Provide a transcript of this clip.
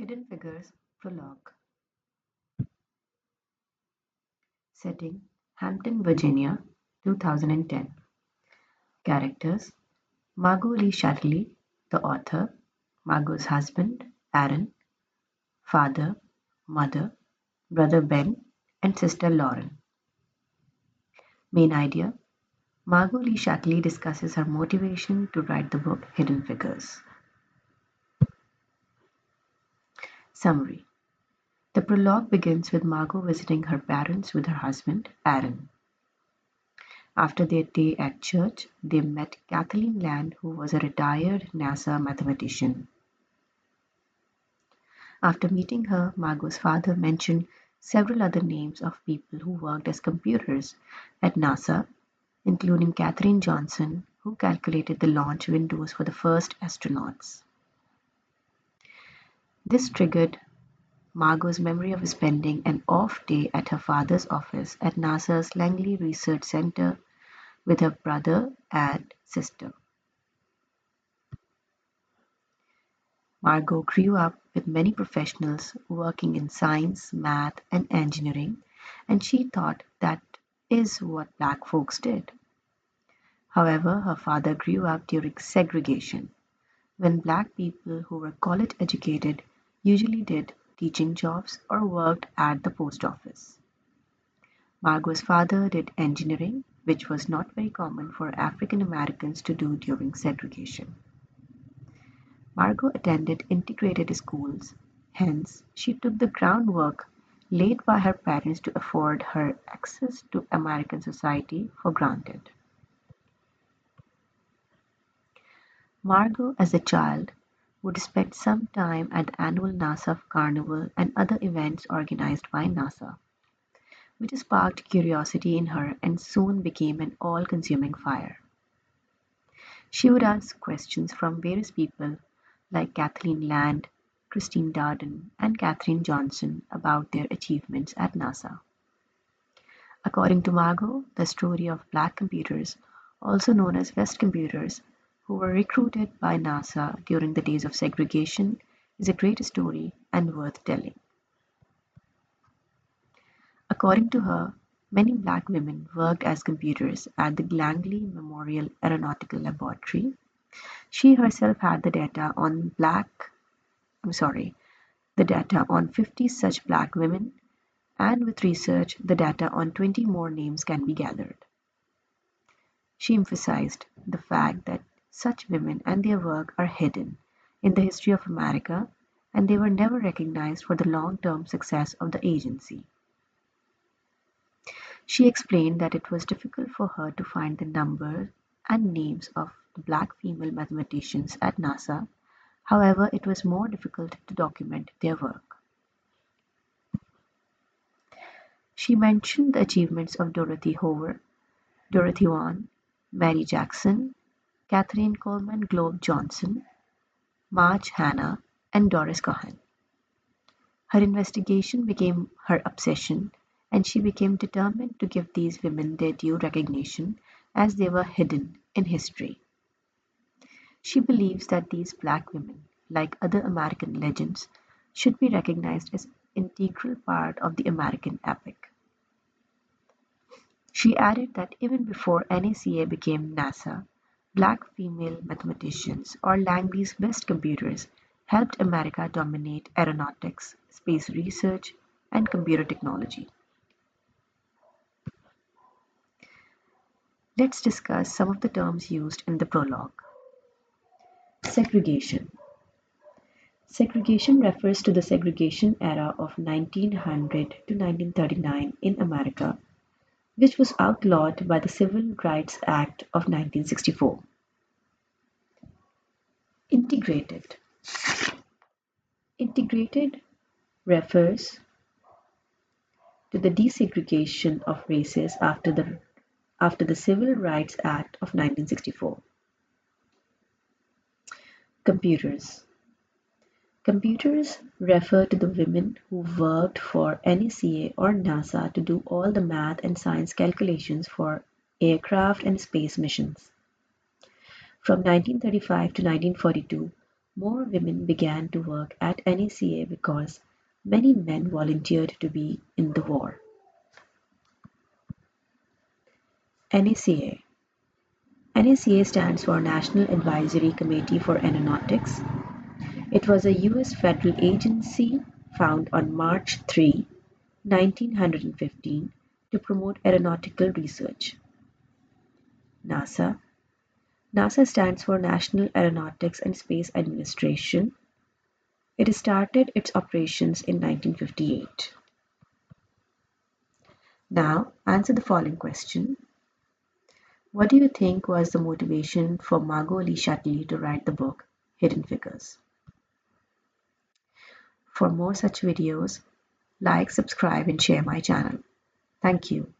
Hidden Figures Prologue. Setting Hampton, Virginia, 2010. Characters Margot Lee Shetterly, the author, Margot's husband, Aaron, father, mother, brother Ben, and sister Lauren. Main idea Margot Lee Shetterly discusses her motivation to write the book Hidden Figures. Summary The prologue begins with Margot visiting her parents with her husband, Aaron. After their day at church, they met Kathleen Land, who was a retired NASA mathematician. After meeting her, Margot's father mentioned several other names of people who worked as computers at NASA, including Katherine Johnson, who calculated the launch windows for the first astronauts. This triggered Margot's memory of spending an off day at her father's office at NASA's Langley Research Center with her brother and sister. Margot grew up with many professionals working in science, math, and engineering, and she thought that is what black folks did. However, her father grew up during segregation, when black people who were college educated usually did teaching jobs or worked at the post office. Margot's father did engineering, which was not very common for African Americans to do during segregation. Margot attended integrated schools, hence, she took the groundwork laid by her parents to afford her access to American society for granted. Margot, as a child, would spend some time at the annual NASA Carnival and other events organized by NASA, which sparked curiosity in her and soon became an all consuming fire. She would ask questions from various people like Kathleen Land, Christine Darden, and Katherine Johnson about their achievements at NASA. According to Margot, the story of black computers, also known as West computers, who were recruited by NASA during the days of segregation, is a great story and worth telling. According to her, many black women worked as computers at the Langley Memorial Aeronautical Laboratory. She herself had the data on 50 such black women, and with research, the data on 20 more names can be gathered. She emphasized the fact that such women and their work are hidden in the history of America, and they were never recognized for the long-term success of the agency. She explained that it was difficult for her to find the numbers and names of the black female mathematicians at NASA. However, it was more difficult to document their work. She mentioned the achievements of Dorothy Hoover, Dorothy Vaughan, Mary Jackson, Katherine Coleman Globe Johnson, Marge Hanna, and Doris Cohen. Her investigation became her obsession, and she became determined to give these women their due recognition as they were hidden in history. She believes that these black women, like other American legends, should be recognized as integral part of the American epic. She added that even before NACA became NASA, black female mathematicians or Langley's best computers helped America dominate aeronautics, space research, and computer technology. Let's discuss some of the terms used in the prologue. Segregation. Segregation refers to the segregation era of 1900 to 1939 in America, which was outlawed by the Civil Rights Act of 1964. Integrated. Integrated refers to the desegregation of races after the Civil Rights Act of 1964. Computers. Computers refer to the women who worked for NACA or NASA to do all the math and science calculations for aircraft and space missions. From 1935 to 1942, More women began to work at NACA because many men volunteered to be in the war. NACA NACA stands for National Advisory Committee for Aeronautics. It was a US federal agency founded on March 3, 1915, to promote aeronautical research. NASA NASA stands for National Aeronautics and Space Administration. It started its operations in 1958. Now, answer the following question. What do you think was the motivation for Margot Lee Shetterly to write the book Hidden Figures? For more such videos, like, subscribe, and share my channel. Thank you.